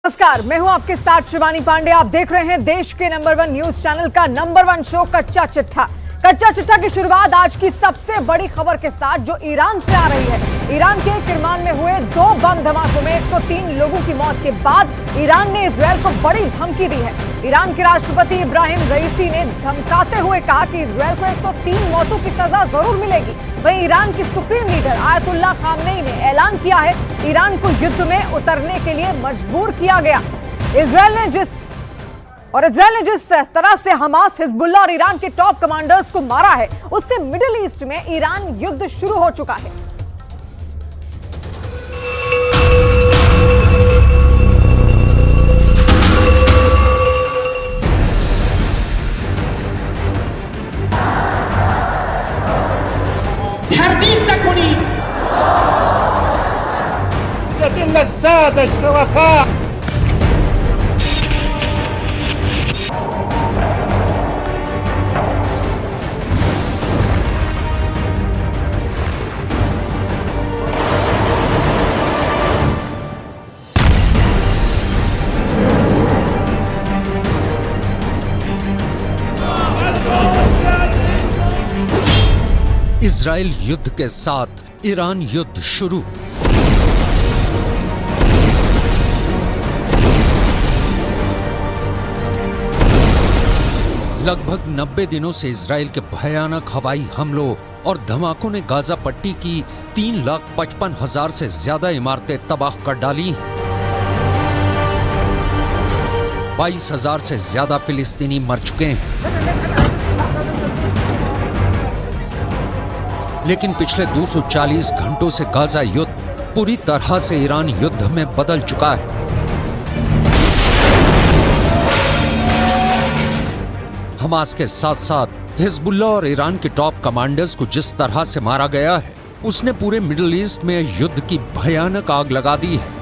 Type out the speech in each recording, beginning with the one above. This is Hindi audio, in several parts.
नमस्कार, मैं हूं आपके साथ शिवानी पांडे। आप देख रहे हैं देश के नंबर 1 न्यूज चैनल का नंबर 1 शो कच्चा चिट्ठा। कच्चा चिट्ठा की शुरुआत आज की सबसे बड़ी खबर के साथ जो ईरान से आ रही है। ईरान के किरमान में हुए 2 बम धमाकों में 103 लोगों की मौत के बाद ईरान ने इजरायल को बड़ी धमकी दी है। ईरान के राष्ट्रपति इब्राहिम रईसी ने धमकाते हुए कहा कि इजरायल को 103 मौतों की सजा जरूर मिलेगी। वहीं ईरान की सुप्रीम लीडर आयतुल्लाह खामनेई ने ऐलान किया है ईरान को युद्ध में उतरने के लिए मजबूर किया गया। इजरायल ने जिस तरह से हमास, हिजबुल्लाह और ईरान के टॉप कमांडर्स को मारा है, उससे मिडिल ईस्ट में ईरान युद्ध शुरू हो चुका है। इजराइल युद्ध के साथ ईरान युद्ध शुरू। लगभग 90 दिनों से इजराइल के भयानक हवाई हमलों और धमाकों ने गाजा पट्टी की 3,55,000 से ज्यादा इमारतें तबाह कर डाली। 22,000 से ज्यादा फिलिस्तीनी मर चुके हैं। लेकिन पिछले 240 घंटों से गाजा युद्ध पूरी तरह से ईरान युद्ध में बदल चुका है। हमास के साथ साथ हिजबुल्लाह और ईरान के टॉप कमांडर्स को जिस तरह से मारा गया है, उसने पूरे मिडिल ईस्ट में युद्ध की भयानक आग लगा दी है।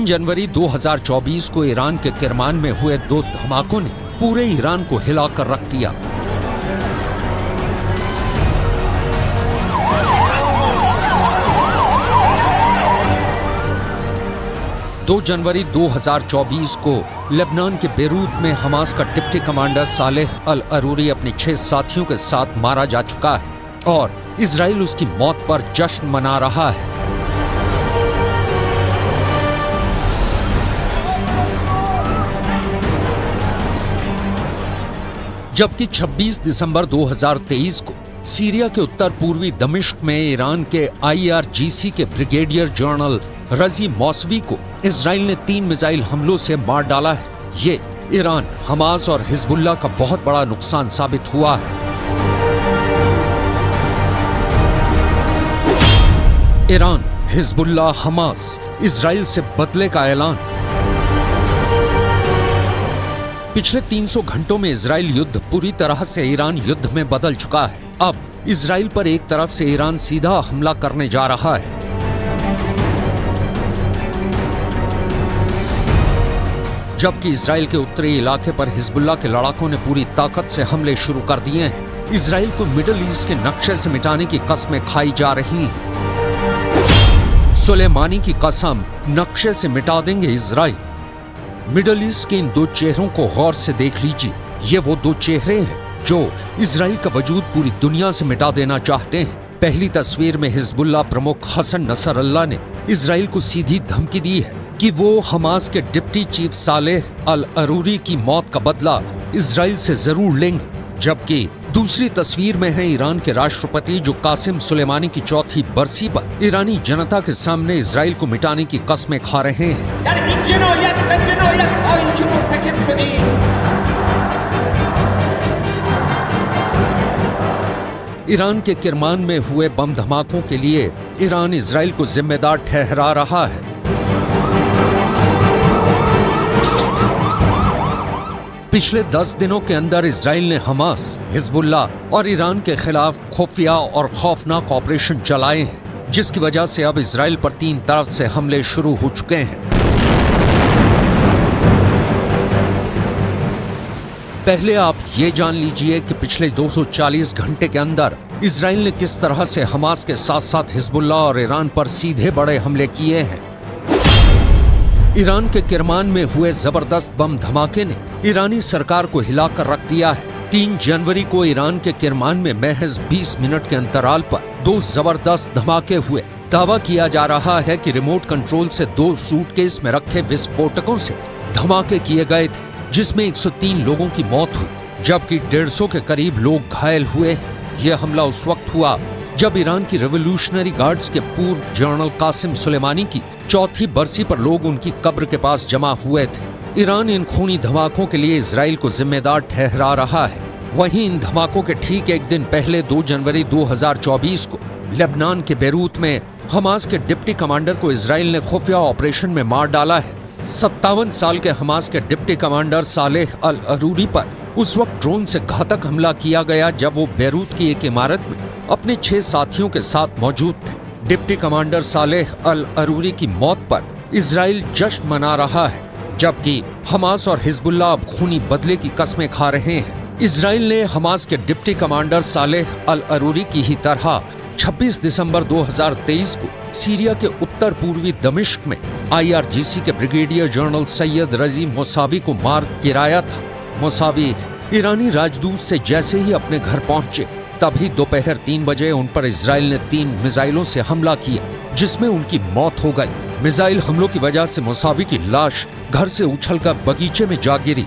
जनवरी 2024 को ईरान के किरमान में हुए 2 धमाकों ने पूरे ईरान को हिलाकर रख दिया। जनवरी 2024 को लेबनान के बेरूत में हमास का डिप्टी कमांडर सालेह अल अरूरी अपने 6 साथियों के साथ मारा जा चुका है और इजराइल उसकी मौत पर जश्न मना रहा है। जबकि 26 दिसंबर 2023 को सीरिया के उत्तर पूर्वी दमिश्क में ईरान के IRGC के ब्रिगेडियर जनरल रजी मौसवी को इजराइल ने 3 मिसाइल हमलों से मार डाला है। ये ईरान, हमास और हिजबुल्लाह का बहुत बड़ा नुकसान साबित हुआ है। ईरान, हिजबुल्लाह, हमास, इजराइल से बदले का ऐलान। पिछले 300 घंटों में इजराइल युद्ध पूरी तरह से ईरान युद्ध में बदल चुका है। अब इजराइल पर एक तरफ से ईरान सीधा हमला करने जा रहा है। जबकि इजराइल के उत्तरी इलाके पर हिजबुल्लाह के लड़ाकों ने पूरी ताकत से हमले शुरू कर दिए हैं। इजराइल को मिडिल ईस्ट के नक्शे से मिटाने की कस्में खाई जा रही हैं। सुलेमानी की कसम, नक्शे से मिटा देंगे इजराइल। मिडिल ईस्ट के इन 2 चेहरों को गौर से देख लीजिए। ये वो 2 चेहरे हैं जो इजराइल का वजूद पूरी दुनिया से मिटा देना चाहते हैं। पहली तस्वीर में हिजबुल्लाह प्रमुख हसन नसरल्लाह ने इजराइल को सीधी धमकी दी है कि वो हमास के डिप्टी चीफ सालेह अल अरूरी की मौत का बदला इजराइल से जरूर लेंगे। जबकि दूसरी तस्वीर में है ईरान के राष्ट्रपति जो कासिम सुलेमानी की 4थी बरसी पर ईरानी जनता के सामने इजराइल को मिटाने की कस्में खा रहे हैं। ईरान के किरमान में हुए बम धमाकों के लिए ईरान इजराइल को जिम्मेदार ठहरा रहा है। पिछले 10 दिनों के अंदर इजराइल ने हमास, हिजबुल्लाह और ईरान के खिलाफ खुफिया और खौफनाक ऑपरेशन चलाए हैं, जिसकी वजह से अब इजराइल पर 3 तरफ से हमले शुरू हो चुके हैं। पहले आप ये जान लीजिए कि पिछले 240 घंटे के अंदर इसराइल ने किस तरह से हमास के साथ साथ हिजबुल्लाह और ईरान पर सीधे बड़े हमले किए हैं। ईरान के किरमान में हुए जबरदस्त बम धमाके ने ईरानी सरकार को हिलाकर रख दिया है। 3 जनवरी को ईरान के किरमान में महज 20 मिनट के अंतराल पर 2 जबरदस्त धमाके हुए। दावा किया जा रहा है कि रिमोट कंट्रोल से 2 सूटकेस में रखे विस्फोटकों से धमाके किए गए थे, जिसमें 103 लोगों की मौत हुई, जबकि 150 के करीब लोग घायल हुए। यह हमला उस वक्त हुआ जब ईरान की रेवोल्यूशनरी गार्ड्स के पूर्व जनरल कासिम सुलेमानी की 4थी बरसी पर लोग उनकी कब्र के पास जमा हुए थे। ईरान इन खूनी धमाकों के लिए इजराइल को जिम्मेदार ठहरा रहा है। वहीं इन धमाकों के ठीक एक दिन पहले 2 जनवरी 2024 को लेबनान के बेरूत में हमास के डिप्टी कमांडर को इजराइल ने खुफिया ऑपरेशन में मार डाला है। 57 साल के हमास के डिप्टी कमांडर सालेह अल अरूरी पर उस वक्त ड्रोन से घातक हमला किया गया जब वो बेरूत की एक इमारत में अपने 6 साथियों के साथ मौजूद थे। डिप्टी कमांडर सालेह अल अरूरी की मौत पर इजराइल जश्न मना रहा है, जबकि हमास और हिजबुल्लाह अब खूनी बदले की कस्में खा रहे हैं। इजराइल ने हमास के डिप्टी कमांडर सालेह अल अरूरी की ही तरह 26 दिसंबर 2023 को सीरिया के उत्तर पूर्वी दमिश्क में IRGC के ब्रिगेडियर जनरल सैयद रजी मोसावी को मार गिराया था। मोसावी ईरानी राजदूत से जैसे ही अपने घर पहुंचे तभी दोपहर 3 बजे उन पर इजराइल ने 3 मिसाइलों से हमला किया, जिसमें उनकी मौत हो गई। मिसाइल हमलों की वजह से मोसावी की लाश घर से उछलकर बगीचे में जा गिरी।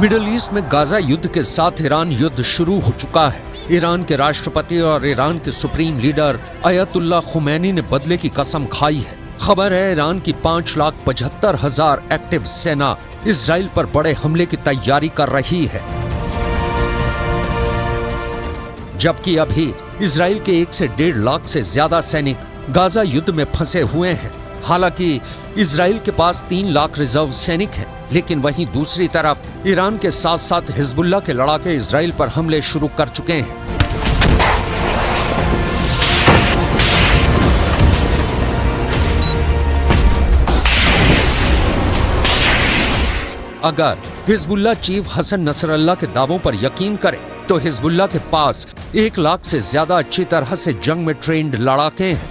मिडिल ईस्ट में गाजा युद्ध के साथ ईरान युद्ध शुरू हो चुका है। ईरान के राष्ट्रपति और ईरान के सुप्रीम लीडर अयतुल्ला खुमैनी ने बदले की कसम खाई है। खबर है ईरान की 5,75,000 एक्टिव सेना इजराइल पर बड़े हमले की तैयारी कर रही है, जबकि अभी इजराइल के 1 से 1.5 लाख से ज्यादा सैनिक गाजा युद्ध में फंसे हुए हैं। हालांकि इजराइल के पास 3 लाख रिजर्व सैनिक हैं, लेकिन वहीं दूसरी तरफ ईरान के साथ साथ हिजबुल्लाह के लड़ाके इजराइल पर हमले शुरू कर चुके हैं। अगर हिजबुल्लाह चीफ हसन नसरल्लाह के दावों पर यकीन करें तो हिजबुल्लाह के पास 1 लाख से ज्यादा अच्छी तरह से जंग में ट्रेंड लड़ाके हैं।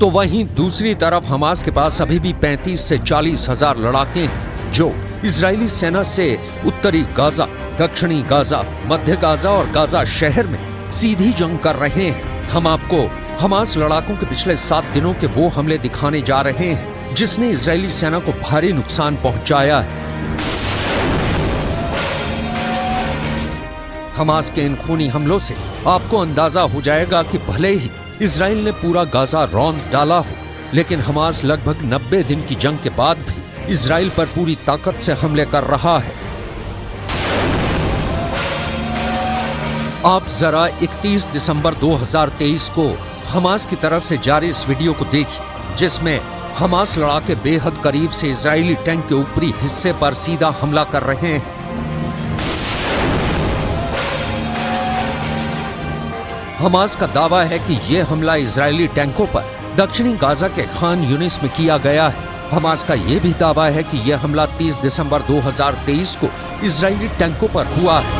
तो वहीं दूसरी तरफ हमास के पास अभी भी 35 से 40 हजार लड़ाके हैं जो इजरायली सेना से उत्तरी गाजा, दक्षिणी गाजा, मध्य गाजा और गाजा शहर में सीधी जंग कर रहे हैं। हम आपको हमास लड़ाकों के पिछले 7 दिनों के वो हमले दिखाने जा रहे हैं जिसने इजरायली सेना को भारी नुकसान पहुंचाया है। हमास के इन खूनी हमलों से आपको अंदाजा हो जाएगा कि भले ही इजराइल ने पूरा गाजा रौंद डाला हो, लेकिन हमास लगभग 90 दिन की जंग के बाद भी इजराइल पर पूरी ताकत से हमले कर रहा है। आप जरा 31 दिसंबर 2023 को हमास की तरफ से जारी इस वीडियो को देखिए, जिसमें हमास लड़ाके बेहद करीब से इजरायली टैंक के ऊपरी हिस्से पर सीधा हमला कर रहे हैं। हमास का दावा है कि यह हमला इजरायली टैंकों पर दक्षिणी गाजा के खान यूनिस में किया गया है। हमास का यह भी दावा है कि यह हमला 30 दिसंबर 2023 को इजरायली टैंकों पर हुआ है।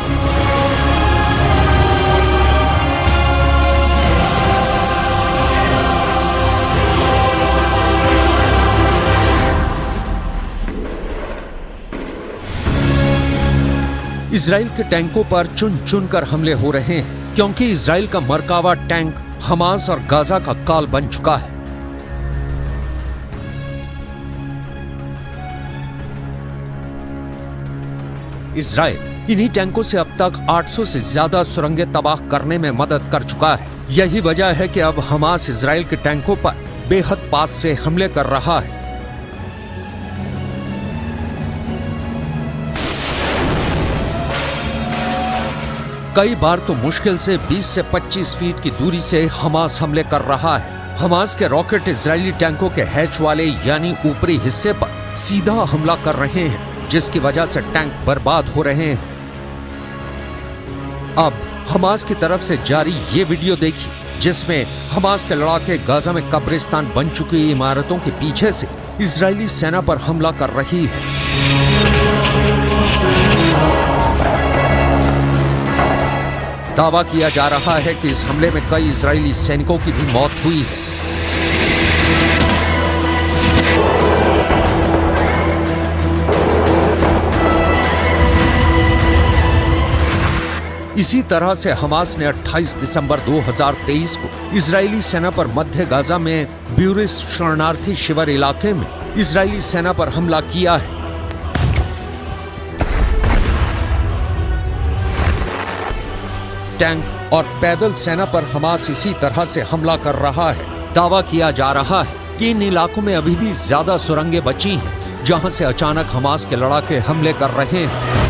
इजराइल के टैंकों पर चुन चुन कर हमले हो रहे हैं, क्योंकि इजराइल का मरकावा टैंक हमास और गाजा का काल बन चुका है। इजराइल इन्हीं टैंकों से अब तक 800 से ज्यादा सुरंगें तबाह करने में मदद कर चुका है। यही वजह है कि अब हमास इजराइल के टैंकों पर बेहद पास से हमले कर रहा है। कई बार तो मुश्किल से 20 से 25 फीट की दूरी से हमास हमले कर रहा है। हमास के रॉकेट इजरायली टैंकों के हैच वाले यानी ऊपरी हिस्से पर सीधा हमला कर रहे हैं, जिसकी वजह से टैंक बर्बाद हो रहे हैं। अब हमास की तरफ से जारी ये वीडियो देखिए, जिसमें हमास के लड़ाके गाजा में कब्रिस्तान बन चुकी इमारतों के पीछे से इजरायली सेना पर हमला कर रही है। दावा किया जा रहा है कि इस हमले में कई इजरायली सैनिकों की भी मौत हुई है। इसी तरह से हमास ने 28 दिसंबर 2023 को इजरायली सेना पर मध्य गाजा में ब्यूरिस शरणार्थी शिविर इलाके में इजरायली सेना पर हमला किया है। टैंक और पैदल सेना पर हमास इसी तरह से हमला कर रहा है। दावा किया जा रहा है कि इन इलाकों में अभी भी ज्यादा सुरंगें बची हैं, जहां से अचानक हमास के लड़ाके हमले कर रहे हैं।